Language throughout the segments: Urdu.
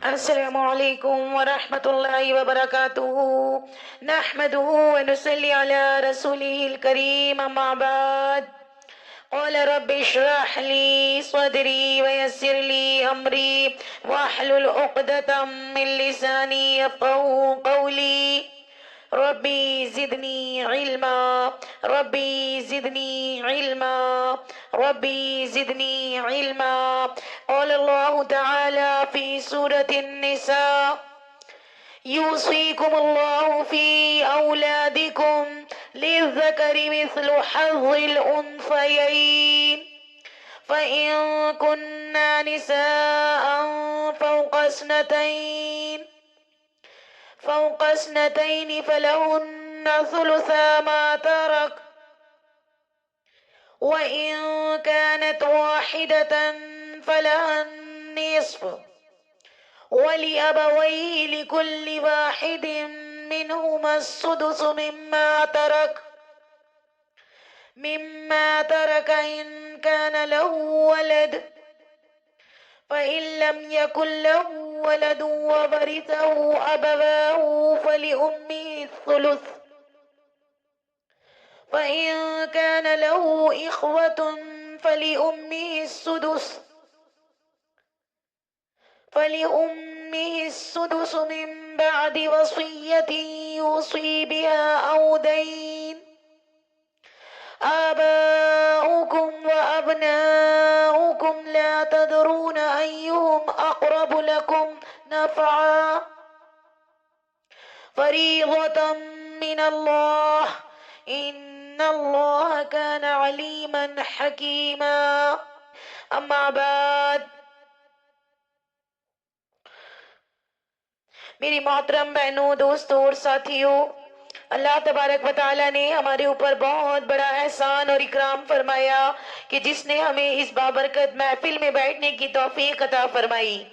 السلام علیکم ورحمۃ اللہ وبرکاتہ نحمده ونصلي على رسوله الكريم اما بعد قال رب اشرح لي صدري ويسر لي امري واحلل عقدة من لساني يفقهوا قولي ربي زدني علما ربي زدني علما ربي زدني علما قال الله تعالى في سورة النساء يوصيكم الله في أولادكم للذكر مثل حظ الأنثيين فإن كنا نساء فوق اثنتين فلهن ثلثا ما ترك وإن كانت واحدة فلها النصف ولأبويه لكل واحد منهما السدس مما ترك إن كان له ولد فإن لم يكن له ولد وورثه أبواه فلأمه الثلث فإن كان له إخوة فلأمه السدس من بعد وصية يوصي بها أو دين آباؤكم وأبناؤكم لا تدرون أيهم أقرب لكم نفعا فريضة من الله إن الله كان عليما حكيما أما بعد میری محترم بہنوں، دوستوں اور ساتھیوں، اللہ تبارک و تعالیٰ نے ہمارے اوپر بہت بڑا احسان اور اکرام فرمایا کہ جس نے ہمیں اس بابرکت محفل میں بیٹھنے کی توفیق عطا فرمائی۔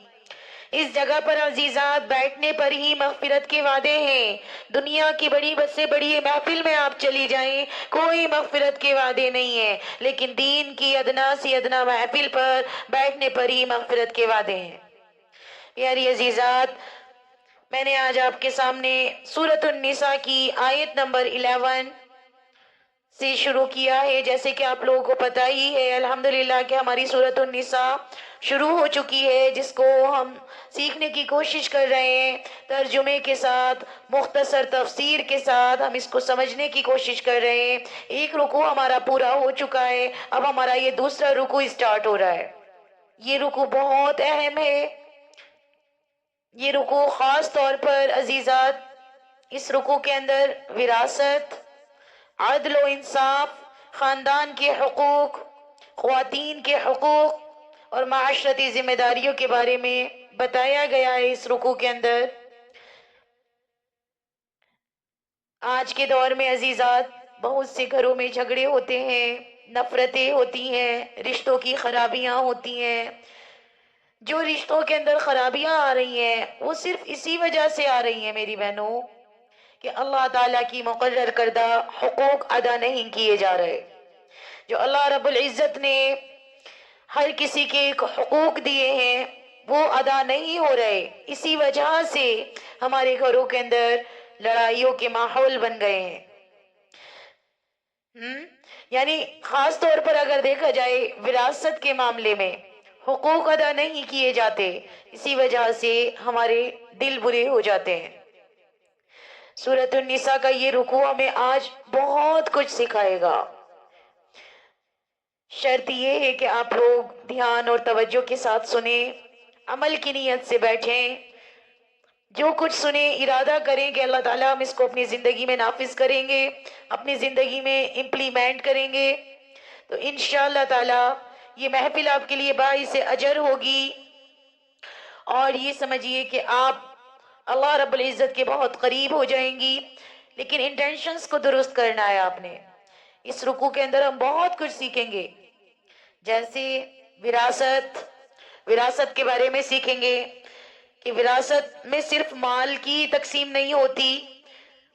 اس جگہ پر عزیزات بیٹھنے پر ہی مغفرت کے وعدے ہیں۔ دنیا کی بڑی سے بڑی محفل میں آپ چلی جائیں، کوئی مغفرت کے وعدے نہیں ہیں، لیکن دین کی ادنا سے ادنا محفل پر بیٹھنے پر ہی مغفرت کے وعدے ہیں۔ پیاری عزیزات، میں نے آج آپ کے سامنے سورۃ النساء کی آیت نمبر 11 سے شروع کیا ہے۔ جیسے کہ آپ لوگوں کو پتہ ہی ہے الحمدللہ کہ ہماری سورۃ النساء شروع ہو چکی ہے، جس کو ہم سیکھنے کی کوشش کر رہے ہیں، ترجمے کے ساتھ، مختصر تفسیر کے ساتھ ہم اس کو سمجھنے کی کوشش کر رہے ہیں۔ ایک رکوع ہمارا پورا ہو چکا ہے، اب ہمارا یہ دوسرا رکوع اسٹارٹ ہو رہا ہے۔ یہ رکوع بہت اہم ہے۔ یہ رکوع خاص طور پر عزیزات، اس رکوع کے اندر وراثت، عدل و انصاف، خاندان کے حقوق، خواتین کے حقوق اور معاشرتی ذمہ داریوں کے بارے میں بتایا گیا ہے اس رکوع کے اندر۔ آج کے دور میں عزیزات بہت سے گھروں میں جھگڑے ہوتے ہیں، نفرتیں ہوتی ہیں، رشتوں کی خرابیاں ہوتی ہیں۔ جو رشتوں کے اندر خرابیاں آ رہی ہیں وہ صرف اسی وجہ سے آ رہی ہیں میری بہنوں کہ اللہ تعالیٰ کی مقرر کردہ حقوق ادا نہیں کیے جا رہے۔ جو اللہ رب العزت نے ہر کسی کے ایک حقوق دیے ہیں وہ ادا نہیں ہو رہے، اسی وجہ سے ہمارے گھروں کے اندر لڑائیوں کے ماحول بن گئے ہیں۔ یعنی خاص طور پر اگر دیکھا جائے وراثت کے معاملے میں حقوق ادا نہیں کیے جاتے، اسی وجہ سے ہمارے دل برے ہو جاتے ہیں۔ سورۃ النساء کا یہ رکوع ہمیں آج بہت کچھ سکھائے گا۔ شرط یہ ہے کہ آپ لوگ دھیان اور توجہ کے ساتھ سنیں، عمل کی نیت سے بیٹھیں، جو کچھ سنیں ارادہ کریں کہ اللہ تعالیٰ ہم اس کو اپنی زندگی میں نافذ کریں گے، اپنی زندگی میں امپلیمنٹ کریں گے، تو انشاءاللہ تعالیٰ یہ محفل آپ کے لیے باعث اجر ہوگی۔ اور یہ سمجھیے کہ آپ اللہ رب العزت کے بہت قریب ہو جائیں گی، لیکن انٹینشنز کو درست کرنا ہے آپ نے۔ اس رکوع کے اندر ہم بہت کچھ سیکھیں گے، جیسے وراثت کے بارے میں سیکھیں گے کہ وراثت میں صرف مال کی تقسیم نہیں ہوتی،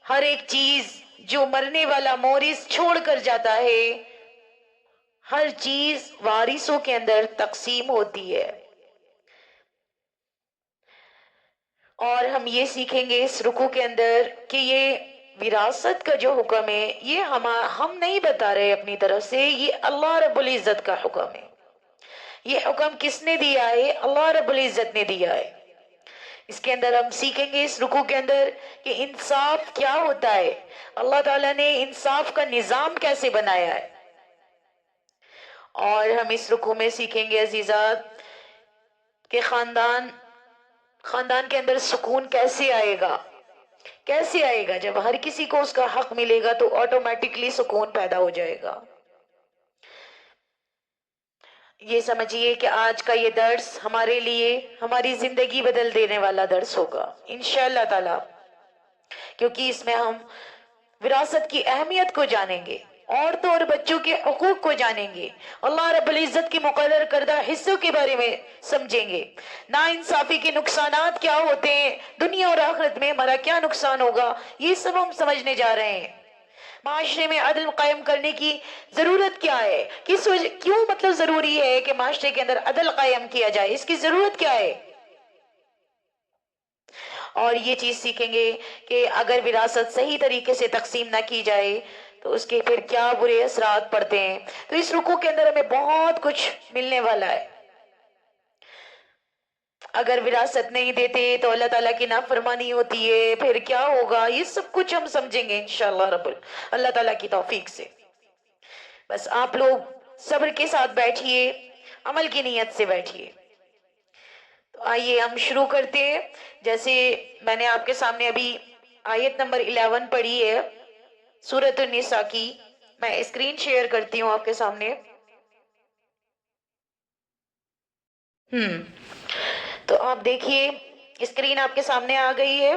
ہر ایک چیز جو مرنے والا مورث چھوڑ کر جاتا ہے ہر چیز وارثوں کے اندر تقسیم ہوتی ہے۔ اور ہم یہ سیکھیں گے اس رکوع کے اندر کہ یہ وراثت کا جو حکم ہے یہ ہم نہیں بتا رہے اپنی طرف سے، یہ اللہ رب العزت کا حکم ہے۔ یہ حکم کس نے دیا ہے؟ اللہ رب العزت نے دیا ہے۔ اس کے اندر ہم سیکھیں گے اس رکوع کے اندر کہ انصاف کیا ہوتا ہے، اللہ تعالیٰ نے انصاف کا نظام کیسے بنایا ہے۔ اور ہم اس رکوع میں سیکھیں گے عزیزات کہ خاندان کے اندر سکون کیسے آئے گا، کیسے آئے گا؟ جب ہر کسی کو اس کا حق ملے گا تو آٹومیٹکلی سکون پیدا ہو جائے گا۔ یہ سمجھیے کہ آج کا یہ درس ہمارے لیے ہماری زندگی بدل دینے والا درس ہوگا انشاءاللہ تعالی، کیونکہ اس میں ہم وراثت کی اہمیت کو جانیں گے، عورتوں اور بچوں کے حقوق کو جانیں گے، اللہ رب العزت کی مقرر کردہ حصوں کے بارے میں سمجھیں گے، ناانصافی کے نقصانات کیا ہوتے ہیں، دنیا اور آخرت میں ہمارا کیا نقصان ہوگا، یہ سب ہم سمجھنے جا رہے ہیں۔ معاشرے میں عدل قائم کرنے کی ضرورت کیا ہے، کیوں مطلب ضروری ہے کہ معاشرے کے اندر عدل قائم کیا جائے، اس کی ضرورت کیا ہے۔ اور یہ چیز سیکھیں گے کہ اگر وراثت صحیح طریقے سے تقسیم نہ کی جائے تو اس کے پھر کیا برے اثرات پڑتے ہیں۔ تو اس رکوع کے اندر ہمیں بہت کچھ ملنے والا ہے۔ اگر وراثت نہیں دیتے تو اللہ تعالیٰ کی نافرمانی ہوتی ہے، پھر کیا ہوگا، یہ سب کچھ ہم سمجھیں گے انشاءاللہ اللہ تعالیٰ کی توفیق سے۔ بس آپ لوگ صبر کے ساتھ بیٹھیے، عمل کی نیت سے بیٹھیے۔ تو آئیے ہم شروع کرتے ہیں۔ جیسے میں نے آپ کے سامنے ابھی آیت نمبر 11 پڑھی ہے سورۃ النساء کی، میں اسکرین شیئر کرتی ہوں آپ کے سامنے۔ تو آپ دیکھیے اسکرین آپ کے سامنے آ گئی ہے۔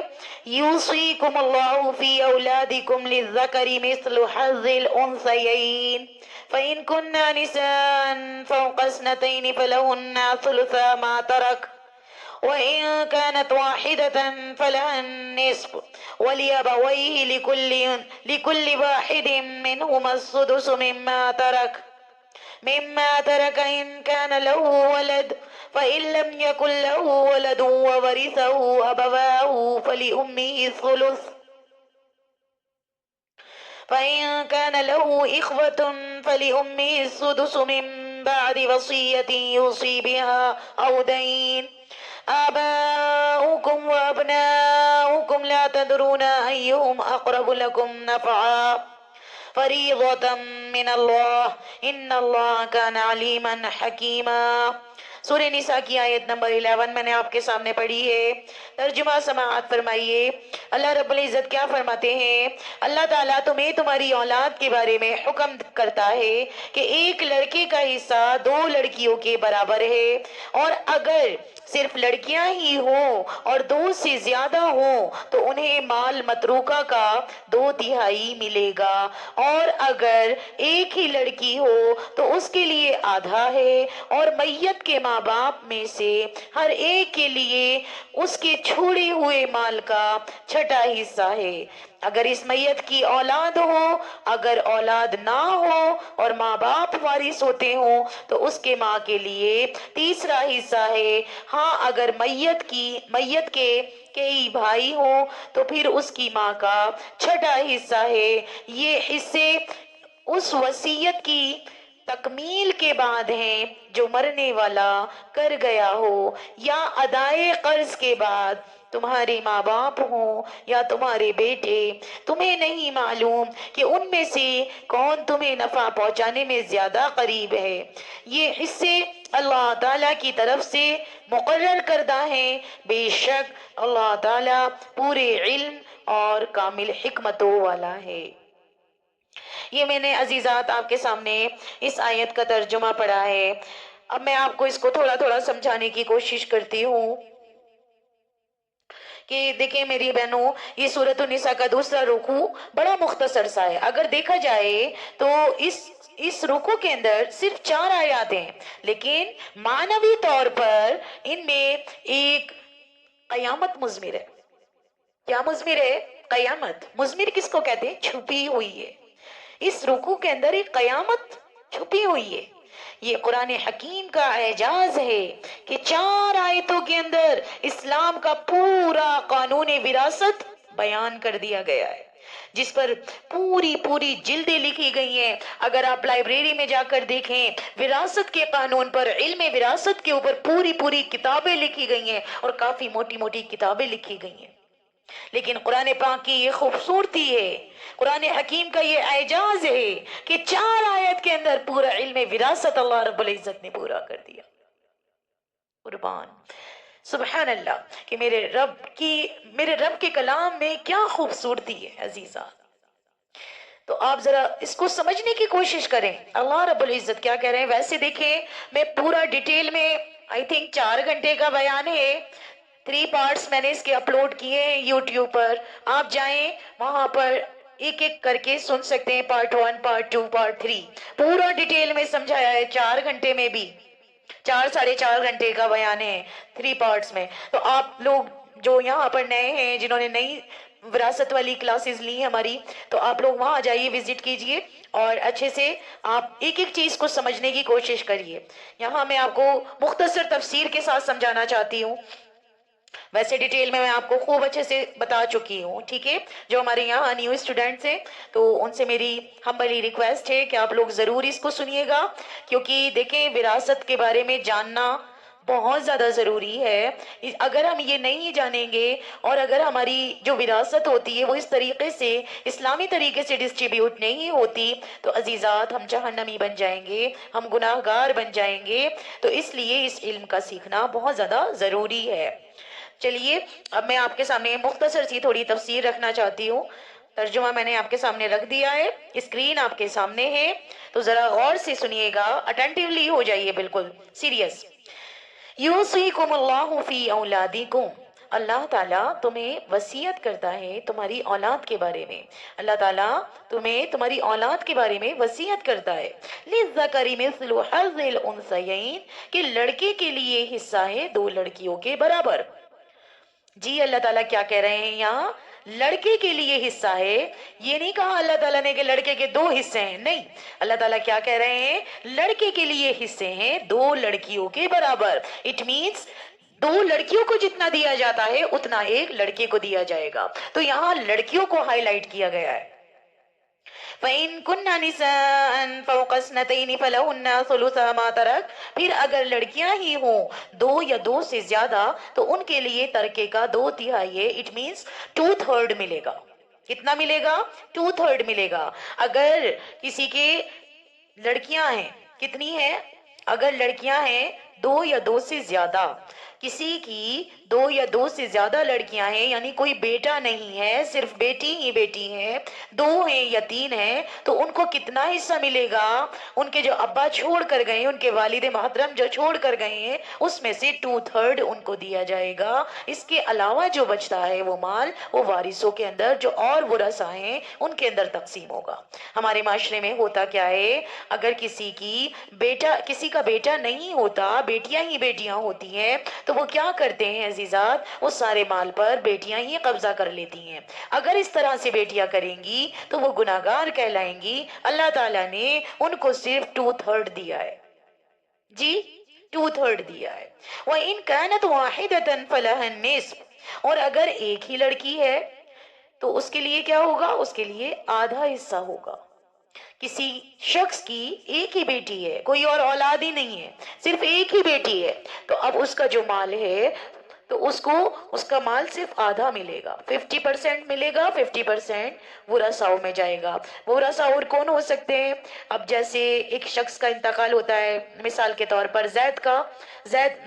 یوصیکم اللہ فی اولادکم للذکر مثل حظ الانثیین فإن كن نساء فوق اثنتین فلہن ثلث ما ترک وإن كانت واحدة فلها النصف ولأبويه لكل واحد منهما السدس مما ترك إن كان له ولد فإن لم يكن له ولد وورثه أبواه فلأمه الثلث فإن كان له إخوة فلأمه السدس من بعد وصية يوصي بها أو دين آباؤكم وأبناؤكم لا تدرون أيهم أقرب لكم نفعا فریضۃ من اللہ ان اللہ کان علیما حکیما۔ سورہ نساء کی آیت نمبر 11 میں نے آپ کے سامنے پڑھی ہے۔ ترجمہ سماعت فرمائیے۔ اللہ رب العزت کیا فرماتے ہیں؟ اللہ تعالیٰ تمہیں تمہاری اولاد کے بارے میں حکم کرتا ہے کہ ایک لڑکے کا حصہ 2 لڑکیوں کے برابر ہے، اور اگر صرف لڑکیاں ہی ہوں اور 2 سے زیادہ ہوں تو انہیں مال متروکہ کا 2/3 ملے گا، اور اگر ایک ہی لڑکی ہو تو اس کے لیے آدھا ہے، اور میت کے ماں باپ میں سے ہر ایک کے لیے اس کے چھوڑے ہوئے مال کا 6واں حصہ ہے۔ اگر اس میت کی اولاد ہو، اگر اولاد نہ ہو اور ماں باپ وارث ہوتے ہوں تو اس کے ماں کے لیے 3واں حصہ ہے۔ ہاں اگر میت کے کئی بھائی ہوں تو پھر اس کی ماں کا 6واں حصہ ہے۔ یہ حصے اس وصیت کی تکمیل کے بعد ہیں جو مرنے والا کر گیا ہو، یا ادائے قرض کے بعد تمہارے ماں باپ ہوں یا تمہارے بیٹے۔ تمہیں نہیں معلوم کہ ان میں سے کون تمہیں نفع پہنچانے میں زیادہ قریب ہے۔ یہ حصے اللہ تعالیٰ کی طرف سے مقرر کردہ ہیں، بے شک اللہ تعالیٰ پورے علم اور کامل حکمتوں والا ہے۔ یہ میں نے عزیزات آپ کے سامنے اس آیت کا ترجمہ پڑھا ہے۔ اب میں آپ کو اس کو تھوڑا تھوڑا سمجھانے کی کوشش کرتی ہوں کہ دیکھیں میری بہنوں، یہ سورۃ النساء کا دوسرا رکوع بڑا مختصر سا ہے۔ اگر دیکھا جائے تو اس رکوع کے اندر صرف 4 آیات ہیں، لیکن معنوی طور پر ان میں ایک قیامت مضمر ہے۔ کیا مضمر ہے؟ قیامت۔ مضمر کس کو کہتے ہیں؟ چھپی ہوئی ہے۔ اس رکوع کے اندر ایک قیامت چھپی ہوئی ہے۔ یہ قرآن حکیم کا اعجاز ہے کہ 4 آیتوں کے اندر اسلام کا پورا قانون وراثت بیان کر دیا گیا ہے، جس پر پوری پوری جلدیں لکھی گئی ہیں۔ اگر آپ لائبریری میں جا کر دیکھیں، وراثت کے قانون پر، علم وراثت کے اوپر پوری پوری کتابیں لکھی گئی ہیں، اور کافی موٹی موٹی کتابیں لکھی گئی ہیں۔ لیکن قرآن پاک کی یہ خوبصورتی ہے، قرآن حکیم کا یہ اعجاز ہے کہ 4 آیت کے اندر پورا علم وراثت اللہ رب العزت نے پورا کر دیا۔ قربان سبحان اللہ کہ میرے رب کے کلام میں کیا خوبصورتی ہے عزیزہ۔ تو آپ ذرا اس کو سمجھنے کی کوشش کریں، اللہ رب العزت کیا کہہ رہے ہیں۔ ویسے دیکھیں، میں پورا ڈیٹیل میں آئی تھنک 4 گھنٹے کا بیان ہے، 3 پارٹس میں نے اس کے اپلوڈ کیے ہیں یوٹیوب پر، آپ جائیں وہاں پر ایک ایک کر کے سن سکتے ہیں، پارٹ 1 پارٹ 2 پارٹ 3 پورا ڈیٹیل میں سمجھایا ہے 4 گھنٹے میں بھی، 4 گھنٹے کا بیان ہے 3 پارٹس میں۔ تو آپ لوگ جو یہاں پر نئے ہیں، جنہوں نے نئی وراثت والی کلاسز لی ہماری، تو آپ لوگ وہاں جائیے، وزٹ کیجئے اور اچھے سے آپ ایک ایک چیز کو سمجھنے کی کوشش کریے۔ یہاں میں آپ کو مختصر تفسیر کے ساتھ سمجھانا چاہتی ہوں، ویسے ڈیٹیل میں آپ کو خوب اچھے سے بتا چکی ہوں، ٹھیک ہے۔ جو ہمارے یہاں نیو اسٹوڈنٹس ہیں تو ان سے میری ہمبلی ریکویسٹ ہے کہ آپ لوگ ضرور اس کو سنیے گا، کیونکہ دیکھیں وراثت کے بارے میں جاننا بہت زیادہ ضروری ہے۔ اگر ہم یہ نہیں جانیں گے اور اگر ہماری جو وراثت ہوتی ہے وہ اس طریقے سے اسلامی طریقے سے ڈسٹریبیوٹ نہیں ہوتی تو عزیزات ہم جہنمی بن جائیں گے، ہم گناہ گار بن جائیں گے۔ تو اس لیے اس علم کا سیکھنا بہت زیادہ ضروری ہے۔ چلیے اب میں آپ کے سامنے مختصر سی تھوڑی تفسیر رکھنا چاہتی ہوں۔ ترجمہ میں نے آپ کے سامنے رکھ دیا ہے، اسکرین آپ کے سامنے ہے، تو ذرا غور سے سنیے گا، اٹینٹیولی ہو جائیے، بالکل سیریس۔ یوصیکم اللہ فی اولادکم، اللہ تعالیٰ تمہیں وصیت کرتا ہے تمہاری اولاد کے بارے میں، اللہ تعالیٰ تمہیں تمہاری اولاد کے بارے میں وصیت کرتا ہے۔ للذکر مثل حظ الانثیین، کہ لڑکے کے لیے حصہ ہے 2 لڑکیوں کے برابر۔ جی اللہ تعالیٰ کیا کہہ رہے ہیں یہاں؟ لڑکے کے لیے حصہ ہے، یہ نہیں کہا اللہ تعالیٰ نے کہ لڑکے کے 2 حصے ہیں، نہیں، اللہ تعالیٰ کیا کہہ رہے ہیں؟ لڑکے کے لیے حصے ہیں 2 لڑکیوں کے برابر۔ اٹ مینس 2 لڑکیوں کو جتنا دیا جاتا ہے اتنا ایک لڑکے کو دیا جائے گا، تو یہاں لڑکیوں کو ہائی لائٹ کیا گیا ہے۔ فَإِن كُنَّ نِسَاءً فَوْقَ اثْنَتَيْنِ فَلَهُنَّ ثُلُثَ مَا تَرَكَ، پھر اگر لڑکیاں ہی ہوں 2 یا 2 سے زیادہ تو ان کے لیے ترکے کا 2/3 ہے، اٹ مینس 2/3 ملے گا۔ کتنا ملے گا؟ 2/3 ملے گا۔ اگر کسی کے لڑکیاں ہیں، کتنی ہیں؟ اگر لڑکیاں ہیں 2 یا 2 سے زیادہ، کسی کی 2 یا 2 سے زیادہ لڑکیاں ہیں، یعنی کوئی بیٹا نہیں ہے، صرف بیٹی ہی بیٹی ہے، 2 ہیں یا 3 ہیں، تو ان کو کتنا حصہ ملے گا؟ ان کے جو ابا چھوڑ کر گئے ہیں، ان کے والد محترم جو چھوڑ کر گئے ہیں، اس میں سے 2/3 ان کو دیا جائے گا۔ اس کے علاوہ جو بچتا ہے وہ مال، وہ وارثوں کے اندر جو اور ورثاء ہیں ان کے اندر تقسیم ہوگا۔ ہمارے معاشرے میں ہوتا کیا ہے، اگر کسی کا بیٹا نہیں ہوتا، بیٹیاں ہی بیٹیاں ہوتی ہیں، تو وہ کیا کرتے ہیں عزیزات؟ وہ سارے مال پر بیٹیاں ہی قبضہ کر لیتی ہیں۔ اگر اس طرح سے بیٹیاں کریں گی تو وہ گناہگار کہلائیں گی۔ اللہ تعالیٰ نے ان کو صرف 2/3 دیا ہے، جی 2/3 دیا ہے۔ وَإِن كَانَتْ وَاحِدَةً فَلَهَا النِّصْفُ، اور اگر ایک ہی لڑکی ہے تو اس کے لیے کیا ہوگا؟ اس کے لیے آدھا حصہ ہوگا۔ کسی شخص کی ایک ہی بیٹی ہے، کوئی اور اولاد ہی نہیں ہے، صرف ایک ہی بیٹی ہے، تو اب اس کا جو مال ہے تو اس کا مال صرف آدھا ملے گا، 50% ملے گا، 50% ورثاء میں جائے گا۔ ورثاء اور کون ہو سکتے ہیں؟ اب جیسے ایک شخص کا انتقال ہوتا ہے، مثال کے طور پر زید کا،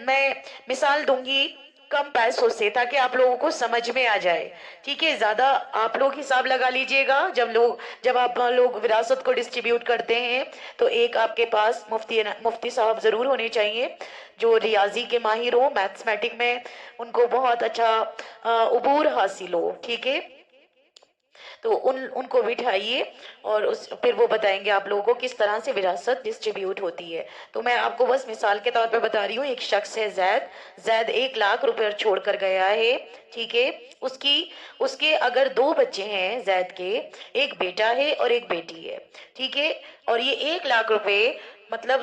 میں مثال دوں گی کم پیسوں سے تاکہ آپ لوگوں کو سمجھ میں آ جائے، ٹھیک ہے؟ زیادہ آپ لوگ حساب لگا لیجئے گا، جب آپ لوگ وراثت کو ڈسٹریبیوٹ کرتے ہیں تو ایک آپ کے پاس مفتی صاحب ضرور ہونے چاہیے جو ریاضی کے ماہر ہو، میتھمیٹک میں ان کو بہت اچھا عبور حاصل ہو، ٹھیک ہے؟ تو ان کو بٹھائیے اور پھر وہ بتائیں گے آپ لوگوں کو کس طرح سے وراثت ڈسٹریبیوٹ ہوتی ہے۔ تو میں آپ کو بس مثال کے طور پہ بتا رہی ہوں، ایک شخص ہے زید 1 لاکھ روپے چھوڑ کر گیا ہے، ٹھیک ہے؟ اس کے اگر 2 بچے ہیں زید کے، ایک بیٹا ہے اور ایک بیٹی ہے، ٹھیک ہے؟ اور یہ 1 لاکھ روپے مطلب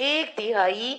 1/3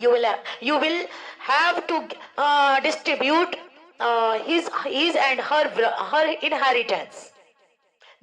You will have to distribute his and her inheritance,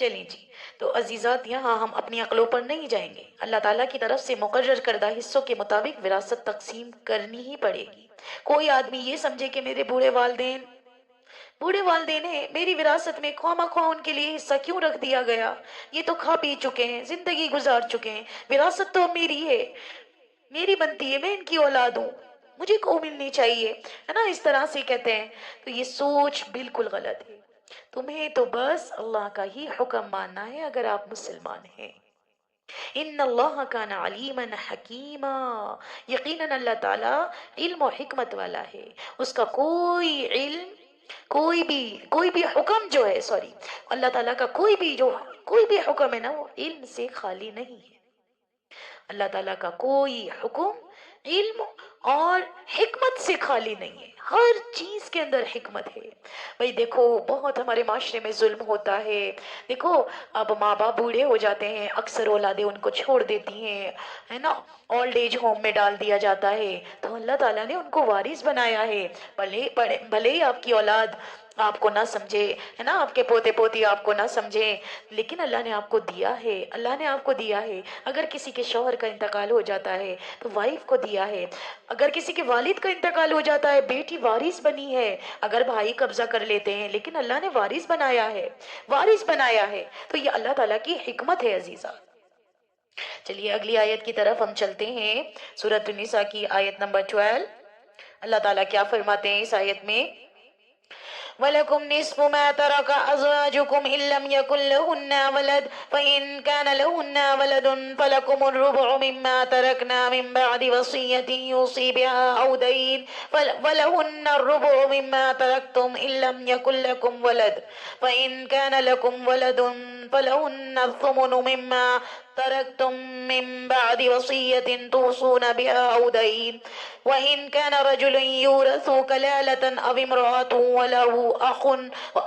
چلیں جی، تو عزیزات یہاں ہم اپنی عقلوں پر نہیں جائیں گے، اللہ تعالیٰ کی طرف سے مقرر کردہ حصوں کے مطابق وراثت تقسیم کرنی ہی پڑے گی۔ کوئی آدمی یہ سمجھے کہ میرے بوڑھے والدین ہیں، میری وراثت میں خواہ مخواہ ان کے لیے حصہ کیوں رکھ دیا گیا، یہ تو کھا پی چکے ہیں، زندگی گزار چکے ہیں، وراثت تو میری ہے، میری بنتی ہے، میں ان کی اولاد ہوں، مجھے کو ملنی چاہیے، ہے نا، اس طرح سے کہتے ہیں۔ تو یہ سوچ بالکل غلط ہے۔ تمہیں تو بس اللہ کا ہی حکم ماننا ہے اگر آپ مسلمان ہیں۔ ان اللہ کان علیما حکیما، یقیناً اللہ تعالیٰ علم و حکمت والا ہے، اس کا کوئی علم، کوئی بھی حکم جو ہے، اللہ تعالیٰ کا کوئی بھی حکم ہے نا، وہ علم سے خالی نہیں ہے۔ اللہ تعالیٰ کا کوئی حکم علم اور حکمت سے خالی نہیں ہے، ہر چیز کے اندر حکمت ہے۔ بھئی دیکھو، بہت ہمارے معاشرے میں ظلم ہوتا ہے۔ دیکھو، اب ماں باپ بوڑھے ہو جاتے ہیں، اکثر اولادیں ان کو چھوڑ دیتی ہیں، ہے نا، اولڈ ایج ہوم میں ڈال دیا جاتا ہے، تو اللہ تعالیٰ نے ان کو وارث بنایا ہے۔ بھلے ہی آپ کی اولاد آپ کو نہ سمجھے، ہے نا، آپ کے پوتے پوتی آپ کو نہ سمجھیں، لیکن اللہ نے آپ کو دیا ہے، اللہ نے آپ کو دیا ہے۔ اگر کسی کے شوہر کا انتقال ہو جاتا ہے تو وائف کو دیا ہے، اگر کسی کے والد کا انتقال ہو جاتا ہے بیٹی وارث بنی ہے، اگر بھائی قبضہ کر لیتے ہیں لیکن اللہ نے وارث بنایا ہے، تو یہ اللہ تعالیٰ کی حکمت ہے عزیزہ۔ چلیے اگلی آیت کی طرف ہم چلتے ہیں، سورۃ النساء کی آیت نمبر 12۔ اللہ تعالیٰ کیا فرماتے ہیں اس آیت میں؟ وَلَكُمْ نِصْفُ مَا تَرَكَ أَزْوَاجُكُمْ إِن لَّمْ يَكُن لَّهُنَّ وَلَدٌ فَإِن كَانَ لَهُنَّ وَلَدٌ فَلَكُمُ الرُّبُعُ مِمَّا تَرَكْنَا مِن بَعْدِ وَصِيَّةٍ يُوصِي بِهَا أَوْ دَيْنٍ وَلَهُنَّ الرُّبُعُ مِمَّا تَرَكْتُمْ إِن لَّمْ يَكُن لَّكُمْ وَلَدٌ فَإِن كَانَ لَكُمْ وَلَدٌ فَلَهُنَّ الثُّمُنُ مِمَّا تركتم من بعد وصية توصون بها أو دين وإن كان رجل يورث كلالة أو امرأة وله أخ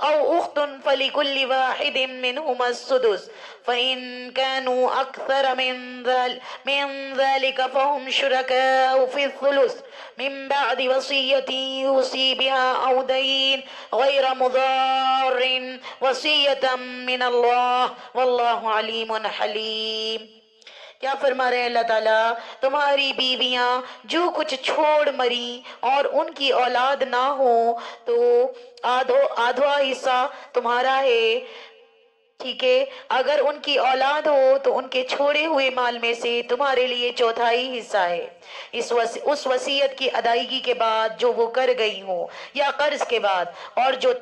أو أخت فلكل واحد منهما السدس فإن كانوا أكثر من ذلك فهم شركاء في الثلث من بعد وصية يوصي بها أو دين غير مضار وصية من الله والله عليم حليم۔ کیا فرما رہے ہیں اللہ تعالیٰ؟ تمہاری بیویاں جو کچھ چھوڑ مری اور ان کی اولاد نہ ہو تو آدھا حصہ تمہارا ہے، ٹھیک ہے؟ اگر ان کی اولاد ہو تو ان کے چھوڑے ہوئے مال میں سے تمہارے لیے چوتھائی حصہ ہے، اس وصیت کی ادائیگی کے بعد جو وہ کر گئی ہو یا قرض کے بعد، اور جو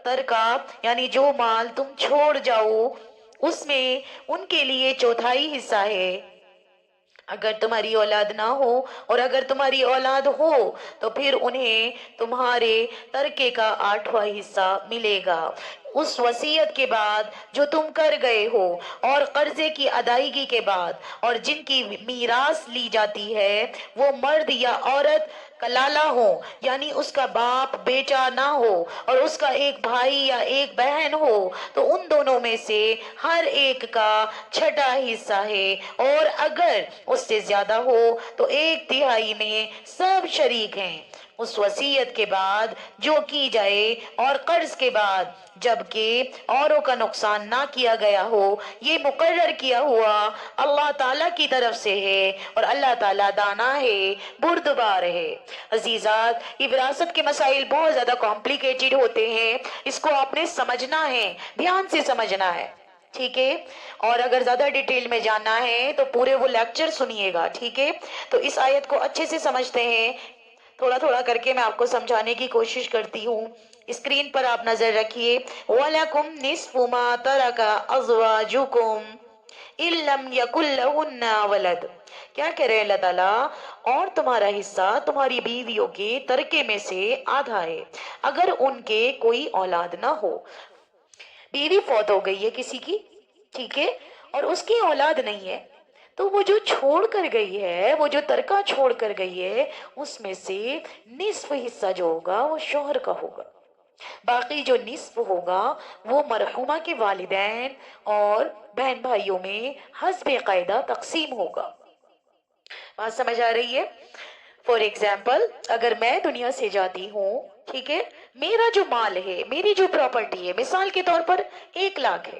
ترکہ یعنی جو مال تم چھوڑ جاؤ اس میں ان کے لیے چوتھائی حصہ ہے اگر تمہاری اولاد نہ ہو، اور اگر تمہاری اولاد ہو تو پھر انہیں تمہارے ترکے کا 8واں حصہ ملے گا اس وصیت کے بعد جو تم کر گئے ہو اور قرضے کی ادائیگی کے بعد۔ اور جن کی میراث لی جاتی ہے وہ مرد یا عورت کلالہ ہو، یعنی اس کا باپ بیٹا نہ ہو اور اس کا ایک بھائی یا ایک بہن ہو، تو ان دونوں میں سے ہر ایک کا چھٹا حصہ ہے، اور اگر اس سے زیادہ ہو تو 1/3 میں سب شریک ہیں اس وصیت کے بعد جو کی جائے اور قرض کے بعد، جبکہ اوروں کا نقصان نہ کیا گیا ہو۔ یہ مقرر کیا ہوا اللہ تعالیٰ کی طرف سے ہے، اور اللہ تعالیٰ دانا ہے، بردبار ہے۔ عزیزات، یہ وراثت کے مسائل بہت زیادہ کمپلیکیٹڈ ہوتے ہیں، اس کو آپ نے سمجھنا ہے، دھیان سے سمجھنا ہے، ٹھیک ہے؟ اور اگر زیادہ ڈیٹیل میں جاننا ہے تو پورے وہ لیکچر سنیے گا، ٹھیک ہے؟ تو اس آیت کو اچھے سے سمجھتے ہیں، تھوڑا تھوڑا کر کے میں آپ کو سمجھانے کی کوشش کرتی ہوں۔ اسکرین پر آپ نظر رکھیے، وَلَكُمْ نِصْفُ مَا تَرَكَ أَزْوَاجُكُمْ إِن لَّمْ يَكُن لَّهُنَّ وَلَدٌ۔ کیا کہہ رہے ہیں اللہ تعالیٰ؟ اور تمہارا حصہ تمہاری بیویوں کے ترکے میں سے آدھا ہے اگر ان کے کوئی اولاد نہ ہو۔ بیوی فوت ہو گئی ہے کسی کی، ٹھیک ہے، اور اس کی اولاد نہیں ہے، تو وہ جو چھوڑ کر گئی ہے، وہ جو ترکہ چھوڑ کر گئی ہے، اس میں سے نصف حصہ جو ہوگا وہ شوہر کا ہوگا، باقی جو نصف ہوگا وہ مرحومہ کے والدین اور بہن بھائیوں میں حسب قاعدہ تقسیم ہوگا۔ بات سمجھ آ رہی ہے؟ فور ایگزامپل، اگر میں دنیا سے جاتی ہوں، ٹھیک ہے، میرا جو مال ہے، میری جو پراپرٹی ہے، مثال کے طور پر 1 لاکھ ہے،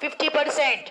50%।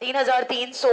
3,300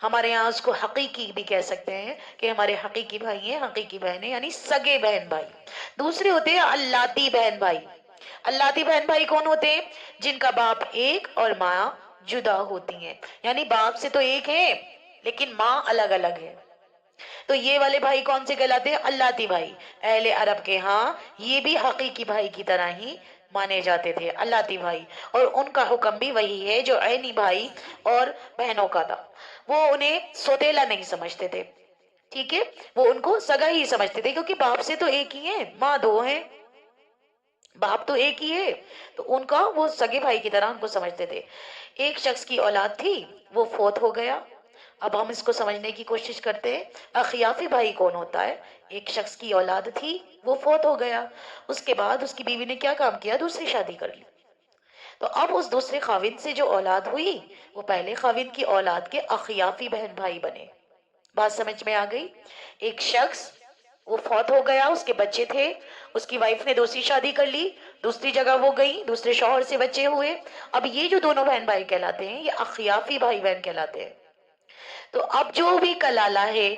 ہمارے یہاں اس کو حقیقی بھی کہہ سکتے ہیں کہ ہمارے حقیقی بھائی ہیں، حقیقی بہن ہیں، یعنی سگے بہن بھائی۔ دوسرے ہوتے ہیں اللاتی بہن بھائی۔ اللاتی بہن بھائی کون ہوتے ہیں؟ جن کا باپ ایک اور ماں جدا ہوتی ہیں، یعنی باپ سے تو ایک ہے لیکن ماں الگ الگ ہے۔ تو یہ والے بھائی کون سے کہلاتے ہیں؟ اللاتی بھائی۔ اہل عرب کے ہاں یہ بھی حقیقی بھائی کی طرح ہی مانے جاتے تھے، اللاتی بھائی، اور ان کا حکم بھی وہی ہے جو عینی بھائی اور بہنوں کا تھا۔ وہ انہیں سوتیلا نہیں سمجھتے تھے، ٹھیک ہے، وہ ان کو سگا ہی سمجھتے تھے، کیونکہ باپ سے تو ایک ہی ہے، ماں دو ہیں، باپ تو ایک ہی ہے، تو ان کا وہ سگے بھائی کی طرح ان کو سمجھتے تھے۔ ایک شخص کی اولاد تھی، وہ فوت ہو گیا۔ اب ہم اس کو سمجھنے کی کوشش کرتے ہیں، اخیافی بھائی کون ہوتا ہے؟ ایک شخص کی اولاد تھی، وہ فوت ہو گیا، اس کے بعد اس کی بیوی نے کیا کام کیا؟ دوسری شادی کر لی۔ تو اب اس دوسرے خاوند سے جو اولاد ہوئی، وہ پہلے خاوند کی اولاد کے اخیافی بہن بھائی بنے۔ بات سمجھ میں آ گئی؟ ایک شخص وہ فوت ہو گیا، اس کے بچے تھے، اس کی وائف نے دوسری شادی کر لی، دوسری جگہ وہ گئی، دوسرے شوہر سے بچے ہوئے۔ اب یہ جو دونوں بہن بھائی کہلاتے ہیں، یہ اخیافی بھائی بہن کہلاتے ہیں۔ تو اب جو بھی کلالہ ہے،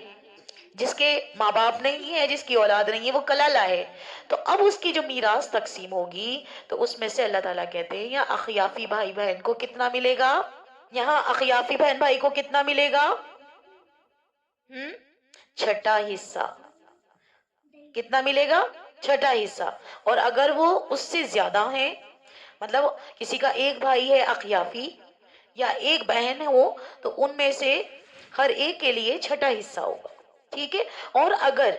جس کے ماں باپ نہیں ہے، جس کی اولاد نہیں ہے، وہ کلالہ ہے، تو اب اس کی جو میراث تقسیم ہوگی تو اس میں سے اللہ تعالیٰ کہتے ہیں یا اخیافی بھائی بہن کو کتنا ملے گا؟ یہاں اخیافی بہن بھائی کو کتنا ملے گا؟ چھٹا حصہ۔ کتنا ملے گا؟ چھٹا حصہ۔ اور اگر وہ اس سے زیادہ ہیں، مطلب کسی کا ایک بھائی ہے اخیافی یا ایک بہن ہو، تو ان میں سے ہر ایک کے لیے چھٹا حصہ ہوگا، ٹھیک ہے۔ اور اگر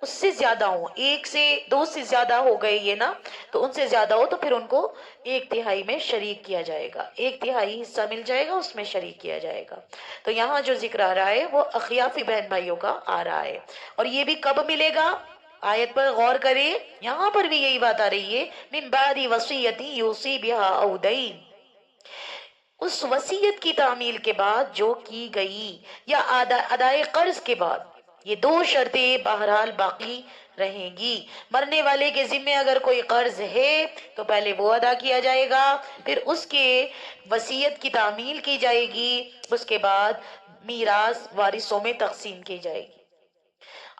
اس سے زیادہ ہو، ایک سے دو سے زیادہ ہو گئے یہ نا، تو ان سے زیادہ ہو تو پھر ان کو ایک تہائی میں شریک کیا جائے گا، ایک تہائی حصہ مل جائے گا، اس میں شریک کیا جائے گا۔ تو یہاں جو ذکر آ رہا ہے وہ اخیافی بہن بھائیوں کا آ رہا ہے، اور یہ بھی کب ملے گا؟ آیت پر غور کریں، یہاں پر بھی یہی بات آ رہی ہے، من بعد وصیت یوصی بہا او دین، اس وصیت کی تعمیل کے بعد جو کی گئی یا ادائے قرض کے بعد، یہ دو شرطیں بہرحال باقی رہیں گی۔ مرنے والے کے ذمے اگر کوئی قرض ہے تو پہلے وہ ادا کیا جائے گا، پھر اس کے وصیت کی تعمیل کی جائے گی، اس کے بعد میراث وارثوں میں تقسیم کی جائے گی۔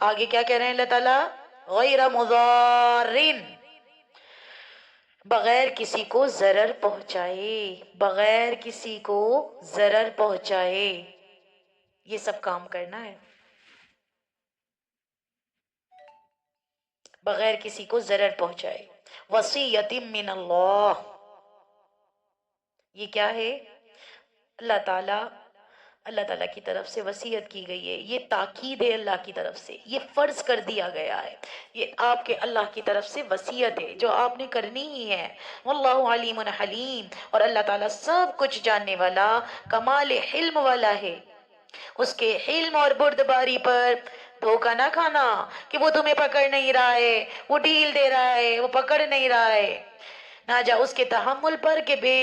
آگے کیا کہہ رہے ہیں اللہ تعالیٰ؟ غیر مضارن، بغیر کسی کو ضرر پہنچائے، بغیر کسی کو ضرر پہنچائے، یہ سب کام کرنا ہے، بغیر کسی کو ضرر پہنچائے۔ وصیت من اللہ، یہ کیا ہے؟ اللہ تعالیٰ کی طرف سے وصیت کی گئی ہے، یہ تاکید ہے اللہ کی طرف سے، یہ فرض کر دیا گیا ہے، یہ آپ کے اللہ کی طرف سے وصیت ہے جو آپ نے کرنی ہی ہے۔ واللہ علیم حلیم، اور اللہ تعالیٰ سب کچھ جاننے والا، کمال حلم والا ہے۔ اس کے حلم اور بردباری پر دھوکہ نہ کھانا کہ وہ تمہیں پکڑ نہیں رہا ہے، وہ ڈھیل دے رہا ہے، وہ پکڑ نہیں رہا ہے، نہ جا اس کے تحمل پر کہ بے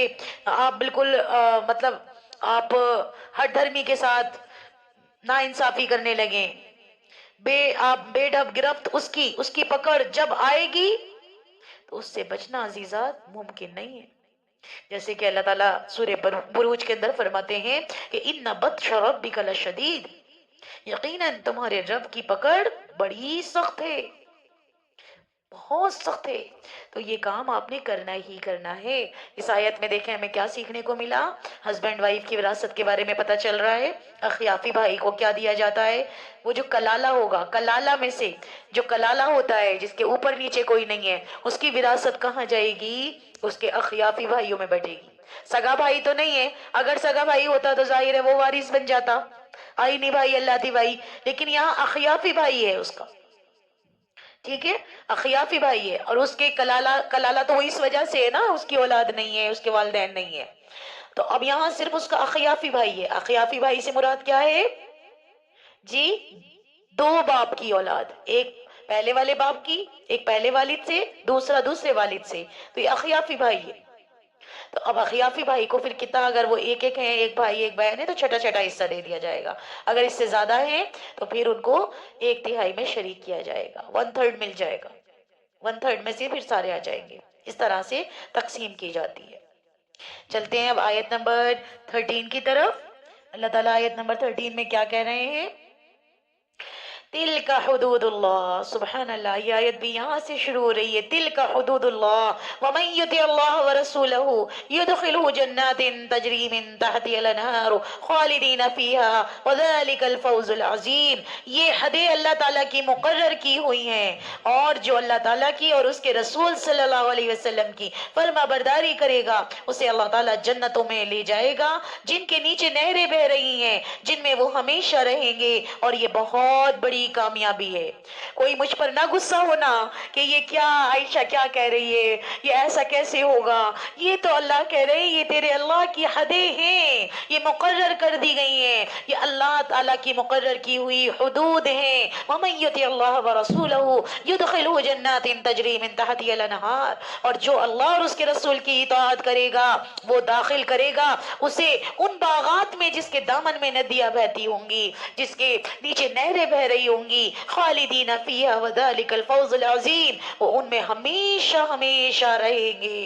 آپ بالکل مطلب آپ ہر دھرمی کے ساتھ نا انصافی کرنے لگیں، آپ بے ڈب گرفت اس کی پکڑ جب آئے گی تو اس سے بچنا عزیزات ممکن نہیں ہے۔ جیسے کہ اللہ تعالیٰ سورہ بروج کے اندر فرماتے ہیں کہ اِنَّ بَطْشَ رَبِّكَ لَشَدِيدٌ، یقیناً تمہارے رب کی پکڑ بڑی سخت ہے، بہت سخت ہے۔ تو یہ کام آپ نے کرنا ہی کرنا ہے۔ اس آیت میں دیکھیں ہمیں کیا سیکھنے کو ملا؟ ہسبینڈ وائف کی وراثت کے بارے میں پتہ چل رہا ہے۔ اخیافی بھائی کو کیا دیا جاتا ہے؟ وہ جو کلالہ ہوگا، کلالہ میں سے جو کلالہ ہوتا ہے جس کے اوپر نیچے کوئی نہیں ہے، اس کی وراثت کہاں جائے گی؟ اس کے اخیافی بھائیوں میں بٹے گی۔ سگا بھائی تو نہیں ہے، اگر سگا بھائی ہوتا تو ظاہر ہے وہ وارث بن جاتا، آئینی بھائی، اللہتی بھائی، لیکن یہاں اخیافی بھائی ہے اس کا، ٹھیک ہے، اخیافی بھائی ہے، اور اس کے کلالہ تو اس وجہ سے ہے نا، اس کی اولاد نہیں ہے، اس کے والدین نہیں ہے، تو اب یہاں صرف اس کا اخیافی بھائی ہے۔ اخیافی بھائی سے مراد کیا ہے جی؟ دو باپ کی اولاد، ایک پہلے والے باپ کی، ایک پہلے والد سے، دوسرا دوسرے والد سے، تو یہ اخیافی بھائی ہے۔ تو اب اخیافی بھائی کو پھر کتنا، اگر وہ ایک ایک ہیں، ایک بھائی ایک بہن ہے، تو چھٹا چھٹا حصہ دے دیا جائے گا، اگر اس سے زیادہ ہیں تو پھر ان کو ایک تہائی میں شریک کیا جائے گا، 1/3 مل جائے گا، 1/3 میں سے پھر سارے آ جائیں گے، اس طرح سے تقسیم کی جاتی ہے۔ چلتے ہیں اب آیت نمبر 13 کی طرف۔ اللہ تعالیٰ آیت نمبر 13 میں کیا کہہ رہے ہیں؟ تل کا حدود اللہ، سبحان اللہ، یہ آیت بھی یہاں سے شروع ہو رہی ہے، تل کا حدود اللہ، ومن یطع اللہ ورسولہ یدخلہ جنات تجری من تحتها الانہار خالدین فیہا وذلک الفوز العظیم۔ یہ حدیں اللہ تعالیٰ کی مقرر کی ہوئی ہیں، اور جو اللہ تعالیٰ کی اور اس کے رسول صلی اللہ علیہ وسلم کی فرما برداری کرے گا اسے اللہ تعالیٰ جنتوں میں لے جائے گا، جن کے نیچے نہریں بہ رہی ہیں، جن میں وہ ہمیشہ رہیں گے، اور یہ بہت بڑی کامیابی ہے۔ کوئی مجھ پر نہ غصہ ہونا کہ یہ کیا عائشہ کیا کہہ رہی ہے، یہ ایسا کیسے ہوگا، یہ تو اللہ کہہ رہے ہیں، یہ تیرے اللہ کی حدیں ہیں، یہ مقرر کر دی گئی ہیں، یہ اللہ تعالیٰ کی مقرر کی ہوئی حدود ہیں۔ وَمَن يُطِعِ اللَّهَ وَرَسُولَهُ يُدْخِلْهُ جَنَّاتٍ تَجْرِي مِن تَحْتِهَا الْأَنْهَارُ، اور جو اللہ اور اس کے رسول کی اطاعت کرے گا وہ داخل کرے گا اسے ان باغات میں جس کے دامن میں ندیاں بہتی ہوں گی، جس کے نیچے نہریں بہ رہی ہوں گی، خالدین فیہا وذالک الفوز العظیم، وہ ان میں ہمیشہ ہمیشہ رہیں گے،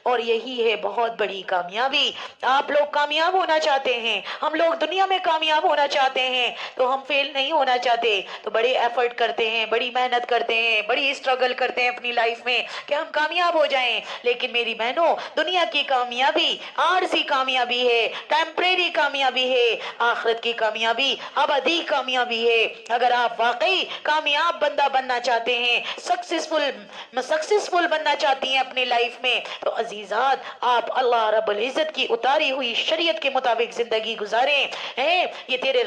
اور یہی ہے بہت بڑی کامیابی۔ آپ لوگ کامیاب ہونا چاہتے ہیں، ہم لوگ دنیا میں کامیاب ہونا چاہتے ہیں، تو ہم فیل نہیں ہونا چاہتے، تو بڑے ایفرٹ کرتے ہیں، بڑی محنت کرتے ہیں، بڑی اسٹرگل کرتے ہیں اپنی لائف میں کہ ہم کامیاب ہو جائیں۔ لیکن میری بہنوں، دنیا کی کامیابی عارضی کامیابی ہے، ٹیمپریری کامیابی ہے، آخرت کی کامیابی ابدی کامیابی ہے۔ اگر آپ واقعی کامیاب بندہ بننا چاہتے ہیں، سکسیسفل بننا چاہتی ہیں اپنی لائف میں، تو عزیزات آپ اللہ رب العزت کی اتاری ہوئی شریعت کے مطابق زندگی گزاریں۔ یہ تیرے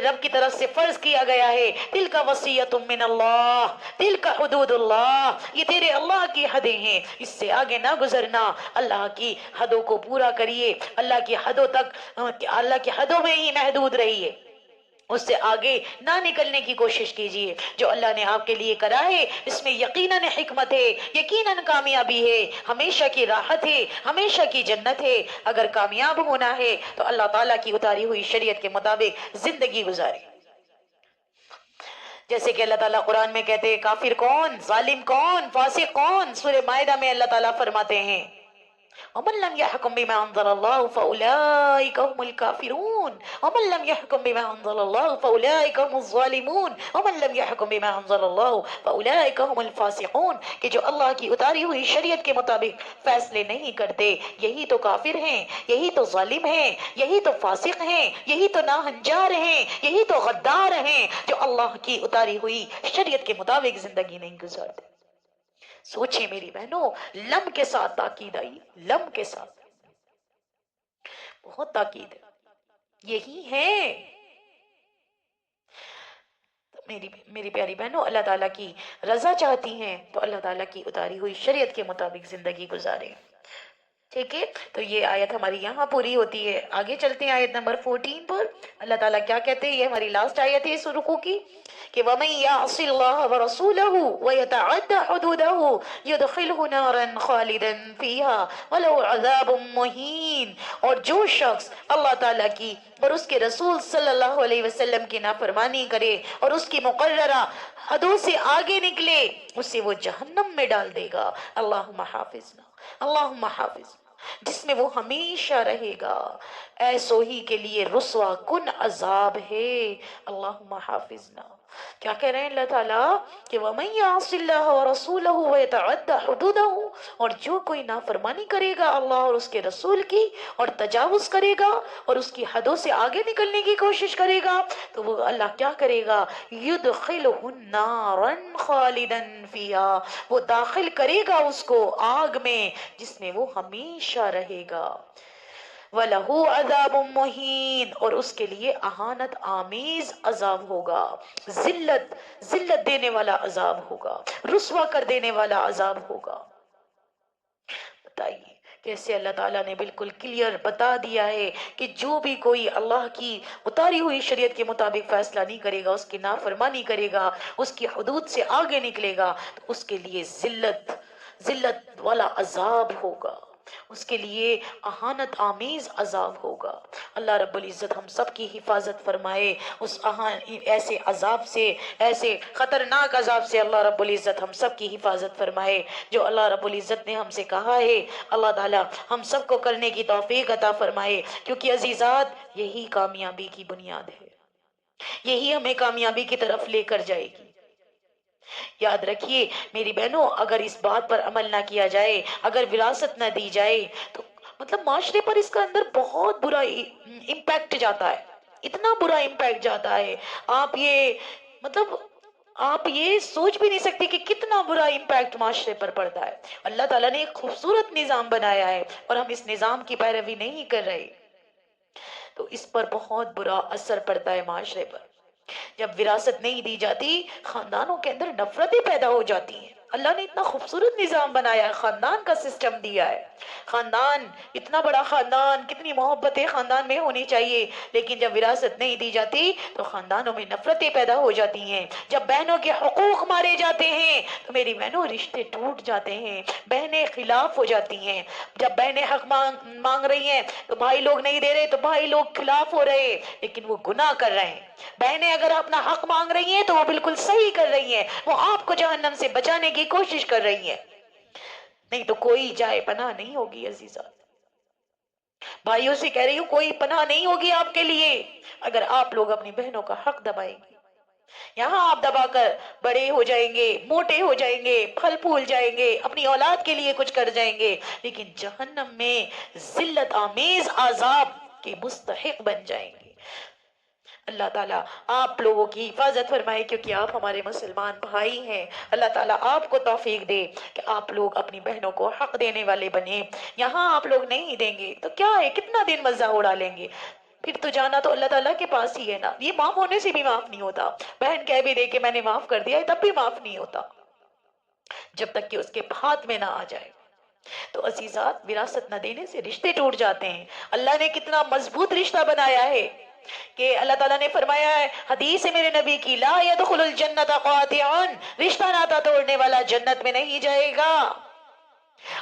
رب کی طرف سے فرض کیا گیا ہے، دل کا وصیت من اللہ، دل کا حدود اللہ، یہ تیرے اللہ کی حدیں ہیں، اس سے آگے نہ گزرنا، اللہ کی حدوں کو پورا کریے، اللہ کی حدوں میں ہی محدود رہیے، اس سے آگے نہ نکلنے کی کوشش کیجیے۔ جو اللہ نے آپ کے لیے کرا ہے اس میں یقیناً حکمت ہے، یقیناً کامیابی ہے، ہمیشہ کی راحت ہے، ہمیشہ کی جنت ہے۔ اگر کامیاب ہونا ہے تو اللہ تعالیٰ کی اتاری ہوئی شریعت کے مطابق زندگی گزارے۔ جیسے کہ اللہ تعالیٰ قرآن میں کہتے ہیں کافر کون، ظالم کون، فاسق کون، سورہ مائدہ میں اللہ تعالیٰ فرماتے ہیں وَمَن لَّمْ يَحْكُم بِمَا أَنزَلَ اللَّهُ فَأُولَٰئِكَ هُمُ الْكَافِرُونَ وَمَن لَّمْ يَحْكُم بِمَا أَنزَلَ اللَّهُ فَأُولَٰئِكَ هُمُ الظَّالِمُونَ وَمَن لَّمْ يَحْكُم بِمَا أَنزَلَ اللَّهُ فَأُولَٰئِكَ هُمُ الْفَاسِقُونَ، کہ جو اللہ کی اتاری ہوئی شریعت کے مطابق فیصلے نہیں کرتے یہی تو کافر ہیں، یہی تو ظالم ہیں، یہی تو فاسق ہیں، یہی تو ناہنجار ہیں، یہی تو غدار ہیں، جو اللہ کی اتاری ہوئی شریعت کے مطابق زندگی نہیں گزارتے۔ سوچیں میری بہنوں، لم کے ساتھ تاکید آئی، لم کے ساتھ، بہت تاکید ہے، یہی ہے۔ میری پیاری بہنوں، اللہ تعالیٰ کی رضا چاہتی ہیں تو اللہ تعالیٰ کی اتاری ہوئی شریعت کے مطابق زندگی گزاریں، ٹھیک ہے؟ تو یہ آیت ہماری یہاں پوری ہوتی ہے۔ آگے چلتے ہیں آیت نمبر 14 پر، اللہ تعالیٰ کیا کہتے ہیں، یہ ہماری لاسٹ آیت ہے اس رکوع کی، کہ وَمَن يَعْصِ اللَّهَ وَرَسُولَهُ وَيَتَعَدَّ حُدُودَهُ يُدْخِلْهُ نَارًا خَالِدًا فِيهَا وَلَهُ عَذَابٌ مُّهِينٌ، اور جو شخص اللہ تعالیٰ کی اور اس کے رسول صلی اللہ علیہ وسلم کی نافرمانی کرے اور اس کی مقررہ حدوں سے آگے نکلے، اسے وہ جہنم میں ڈال دے گا۔ اللہم حافظنا، اللہم حافظنا، جس میں وہ ہمیشہ رہے گا، ایسو ہی کے لیے رسوا کن عذاب ہے۔ اللہم حافظنا، کیا کہہ رہے ہیں اللہ تعالیٰ کہ وَمَن يَعْصِ اللَّهَ وَرَسُولَهُ وَيَتَعَدَّ حُدُودَهُ، اور جو کوئی نافرمانی کرے گا اللہ اور اس کے رسول کی اور تجاوز کرے گا اور اس کی حدوں سے آگے نکلنے کی کوشش کرے گا، تو وہ اللہ کیا کرے گا، يُدْخِلْهُ نَارًا خَالِدًا فِيهَا، وہ داخل کرے گا اس کو آگ میں جس میں وہ ہمیشہ رہے گا۔ وَلَهُ عَذَابٌ مُّهِينٌ، اور اس کے لیے اہانت آمیز عذاب ہوگا، ذلت دینے والا عذاب ہوگا، رسوا کر دینے والا عذاب ہوگا۔ بتائیے کیسے اللہ تعالیٰ نے بالکل کلیئر بتا دیا ہے کہ جو بھی کوئی اللہ کی اتاری ہوئی شریعت کے مطابق فیصلہ نہیں کرے گا، اس کی نافرمانی کرے گا، اس کی حدود سے آگے نکلے گا، تو اس کے لیے ذلت والا عذاب ہوگا۔ اس کے لیے اہانت آمیز عذاب ہوگا۔ اللہ رب العزت ہم سب کی حفاظت فرمائے اس ایسے عذاب سے، ایسے خطرناک عذاب سے اللہ رب العزت ہم سب کی حفاظت فرمائے جو اللہ رب العزت نے ہم سے کہا ہے۔ اللہ تعالی ہم سب کو کرنے کی توفیق عطا فرمائے، کیونکہ عزیزات یہی کامیابی کی بنیاد ہے، یہی ہمیں کامیابی کی طرف لے کر جائے گی۔ یاد رکھیے میری بہنوں، اگر اس بات پر عمل نہ کیا جائے، اگر وراثت نہ دی جائے تو مطلب معاشرے پر اس کا اندر بہت برا امپیکٹ جاتا ہے، اتنا برا امپیکٹ جاتا ہے، آپ یہ مطلب آپ یہ سوچ بھی نہیں سکتے کہ کتنا برا امپیکٹ معاشرے پر پڑتا ہے۔ اللہ تعالیٰ نے ایک خوبصورت نظام بنایا ہے اور ہم اس نظام کی پیروی نہیں کر رہے، تو اس پر بہت برا اثر پڑتا ہے معاشرے پر۔ جب وراثت نہیں دی جاتی، خاندانوں کے اندر نفرتیں پیدا ہو جاتی ہیں۔ اللہ نے اتنا خوبصورت نظام بنایا ہے، خاندان کا سسٹم دیا ہے، خاندان اتنا بڑا خاندان، کتنی محبتیں خاندان میں ہونی چاہیے، لیکن جب وراثت نہیں دی جاتی تو خاندانوں میں نفرتیں پیدا ہو جاتی ہیں۔ جب بہنوں کے حقوق مارے جاتے ہیں تو میری بہنوں رشتے ٹوٹ جاتے ہیں، بہنیں خلاف ہو جاتی ہیں۔ جب بہنیں حق مانگ رہی ہیں تو بھائی لوگ نہیں دے رہے تو بھائی لوگ خلاف ہو رہے ہیں، لیکن وہ گناہ کر رہے ہیں۔ بہنیں اگر اپنا حق مانگ رہی ہیں تو وہ بالکل صحیح کر رہی ہیں، وہ آپ کو جہنم سے بچانے کی کوشش کر رہی ہیں، نہیں تو کوئی جائے پناہ نہیں ہوگی عزیزہ۔ بھائیوں سے کہہ رہی ہوں کوئی پناہ نہیں ہوگی آپ کے لیے اگر آپ لوگ اپنی بہنوں کا حق دبائیں گے۔ یہاں آپ دبا کر بڑے ہو جائیں گے، موٹے ہو جائیں گے، پھل پھول جائیں گے، اپنی اولاد کے لیے کچھ کر جائیں گے، لیکن جہنم میں ذلت آمیز عذاب کے مستحق بن جائیں گے۔ اللہ تعالیٰ آپ لوگوں کی حفاظت فرمائے، کیونکہ آپ ہمارے مسلمان بھائی ہیں۔ اللہ تعالیٰ آپ کو توفیق دے کہ آپ لوگ اپنی بہنوں کو حق دینے والے بنیں۔ یہاں آپ لوگ نہیں دیں گے تو کیا ہے، کتنا دن مزہ اڑا لیں گے، پھر تو جانا تو اللہ تعالیٰ کے پاس ہی ہے نا۔ یہ معاف ہونے سے بھی معاف نہیں ہوتا، بہن کہہ بھی دے کہ میں نے معاف کر دیا ہے تب بھی معاف نہیں ہوتا جب تک کہ اس کے ہاتھ میں نہ آ جائے۔ تو عزیزات وراثت نہ دینے سے رشتے ٹوٹ جاتے ہیں۔ اللہ نے کتنا مضبوط رشتہ بنایا ہے کہ اللہ تعالیٰ نے فرمایا ہے، حدیث ہے میرے نبی کی، لا يدخل الجنت قاطعان، رشتہ ناتا توڑنے والا جنت میں نہیں جائے گا۔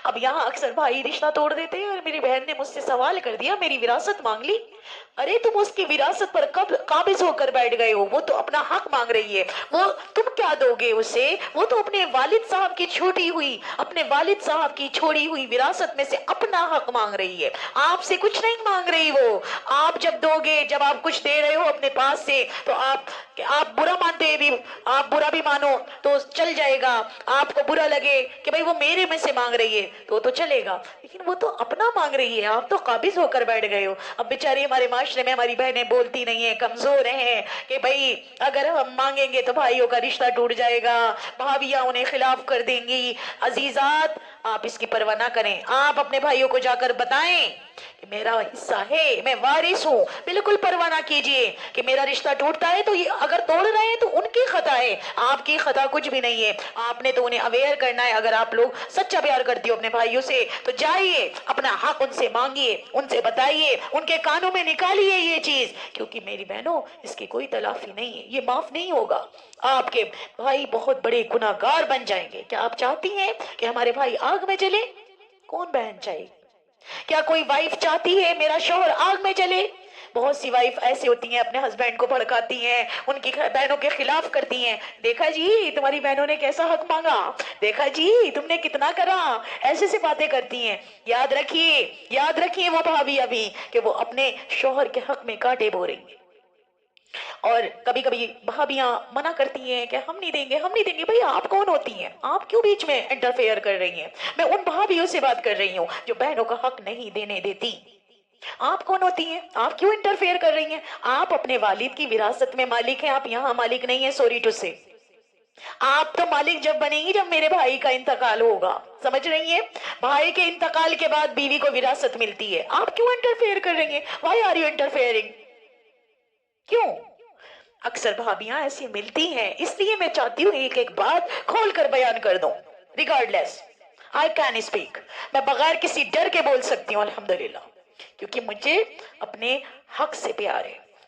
اب یہاں اکثر بھائی رشتہ توڑ دیتے ہیں، اور میری بہن نے مجھ سے سوال کر دیا، میری وراثت مانگ لی۔ ارے تم اس کی وراثت پر کب قابض ہو کر بیٹھ گئے ہو؟ وہ تو اپنا حق مانگ رہی ہے، وہ تم کیا دو گے اسے؟ وہ تو اپنے والد صاحب کی چھوٹی ہوئی، اپنے والد صاحب کی چھوڑی ہوئی وراثت میں سے اپنا حق مانگ رہی ہے، آپ سے کچھ نہیں مانگ رہی۔ وہ آپ جب دو گے، جب آپ کچھ دے رہے ہو اپنے پاس سے، تو آپ برا مانتے بھی، آپ برا بھی مانو تو چل جائے گا، آپ کو برا لگے کہ بھئی وہ میرے میں سے مانگ رہی ہے تو چلے گا، لیکن وہ تو اپنا مانگ رہی ہے، آپ تو قابض ہو کر بیٹھ گئے ہو۔ اب بیچاری ہمارے معاشرے میں ہماری بہنیں بولتی نہیں ہیں، کمزور ہیں کہ بھئی اگر ہم مانگیں گے تو بھائیوں کا رشتہ ٹوٹ جائے گا، بھابیاں انہیں خلاف کر دیں گی۔ عزیزات آپ اس کی پرواہ نہ کریں، آپ اپنے بھائیوں کو جا کر بتائیں کہ میرا حصہ ہے، میں وارث ہوں، بالکل پرواہ نہ کیجئے کہ میرا رشتہ ٹوٹتا ہے تو یہ اگر توڑ رہے ہیں تو ان کی خطا ہے، آپ کی خطا کچھ بھی نہیں ہے۔ آپ نے تو انہیں اویئر کرنا ہے۔ اگر آپ لوگ سچا پیار کرتی ہو اپنے بھائیوں سے تو جائیے اپنا حق ان سے مانگیے، ان سے بتائیے، ان کے کانوں میں نکالیے یہ چیز، کیونکہ میری بہنوں اس کی کوئی تلافی نہیں ہے، یہ معاف نہیں ہوگا۔ آپ کے بھائی بہت بڑے گناہگار بن جائیں گے۔ کیا آپ چاہتی ہیں کہ ہمارے بھائی آگ میں جلے؟ کون بہن چاہیے؟ کیا کوئی وائف چاہتی ہے میرا شوہر آگ میں جلے؟ بہت سی وائف ایسی ہوتی ہیں، اپنے ہسبینڈ کو بھڑکاتی ہیں، ان کی بہنوں کے خلاف کرتی ہیں، دیکھا جی تمہاری بہنوں نے کیسا حق مانگا، دیکھا جی تم نے کتنا کرا، ایسے سے باتیں کرتی ہیں۔ یاد رکھیے وہ بھابی ابھی کہ وہ اپنے شوہر کے حق میں کانٹے بو رہی ہیں، اور کبھی کبھی بھابیاں منع کرتی ہیں کہ ہم نہیں دیں گے۔ بھئی آپ کون ہوتی ہیں؟ آپ کیوں بیچ میں انٹرفیئر کر رہی ہیں؟ میں ان بھابیوں سے بات کر رہی ہوں جو بہنوں کا حق نہیں دینے دیتی۔ آپ کون ہوتی ہیں؟ آپ کیوں انٹرفیئر کر رہی ہیں؟ آپ اپنے والد کی وراثت میں مالک ہیں، آپ یہاں مالک نہیں ہیں، سوری ٹو سے۔ آپ تو مالک جب بنیں گی جب میرے بھائی کا انتقال ہوگا، سمجھ رہی ہیں؟ بھائی کے انتقال کے بعد بیوی کو وراثت ملتی ہے، آپ کیوں انٹرفیئر کر رہی ہیں؟ Why are you interfering؟ کیوں؟ اکثر بھابیاں ایسی ملتی ہیں، اس لیے میں چاہتی ہوں ایک بات کھول کر بیان کر دوں۔ ریگارڈلیس I can speak، میں بغیر کسی ڈر کے بول سکتی ہوں الحمدللہ، کیونکہ مجھے اپنے حق سے پیار ہے۔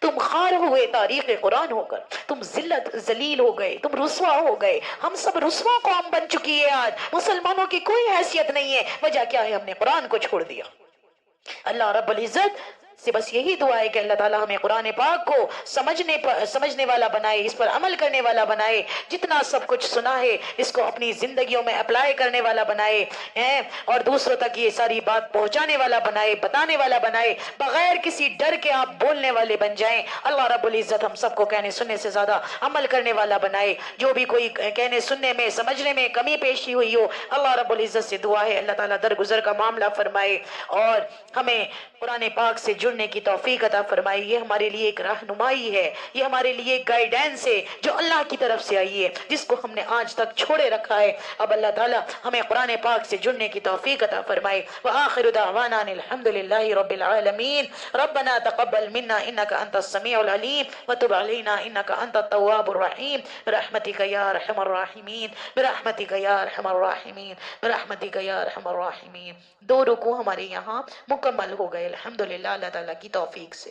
تم خار ہوئے تاریخ قرآن ہو کر، تم ذلت ذلیل ہو گئے، تم رسوا ہو گئے، ہم سب رسوا قوم بن چکی ہے، آج مسلمانوں کی کوئی حیثیت نہیں ہے، وجہ کیا ہے؟ ہم نے قرآن کو چھوڑ دیا۔ اللہ رب العزت سے بس یہی دعا ہے کہ اللہ تعالیٰ ہمیں قرآن پاک کو سمجھنے والا بنائے، اس پر عمل کرنے والا بنائے، جتنا سب کچھ سنا ہے اس کو اپنی زندگیوں میں اپلائی کرنے والا بنائے، اور دوسروں تک یہ ساری بات پہنچانے والا بنائے، بتانے والا بنائے، بغیر کسی ڈر کے آپ بولنے والے بن جائیں۔ اللہ رب العزت ہم سب کو کہنے سننے سے زیادہ عمل کرنے والا بنائے۔ جو بھی کوئی کہنے سننے میں سمجھنے میں کمی پیشی ہوئی ہو، اللہ رب العزت سے دعا ہے اللہ تعالیٰ درگزر کا معاملہ فرمائے اور ہمیں قرآن پاک سے جڑنے کی توفیق عطا فرمائے۔ یہ ہمارے لیے ایک رہنمائی ہے، یہ ہمارے لیے ایک گائیڈنس ہے جو اللہ کی طرف سے آئی ہے، جس کو ہم نے آج تک چھوڑے رکھا ہے۔ اب اللہ تعالیٰ ہمیں قرآن پاک سے جڑنے کی توفیق عطا فرمائے۔ وآخر دعوانا الحمد للہ رب العالمین۔ ربنا تقبل منا انك انت السميع العليم وتب علينا انك انت التواب الرحيم برحمتك يا ارحم الراحمين برحمتك يا ارحم الراحمين برحمتك يا ارحم الراحمين۔ 2 رکوع ہمارے یہاں مکمل ہو گئے الحمدللہ اللہ تعالیٰ کی توفیق سے۔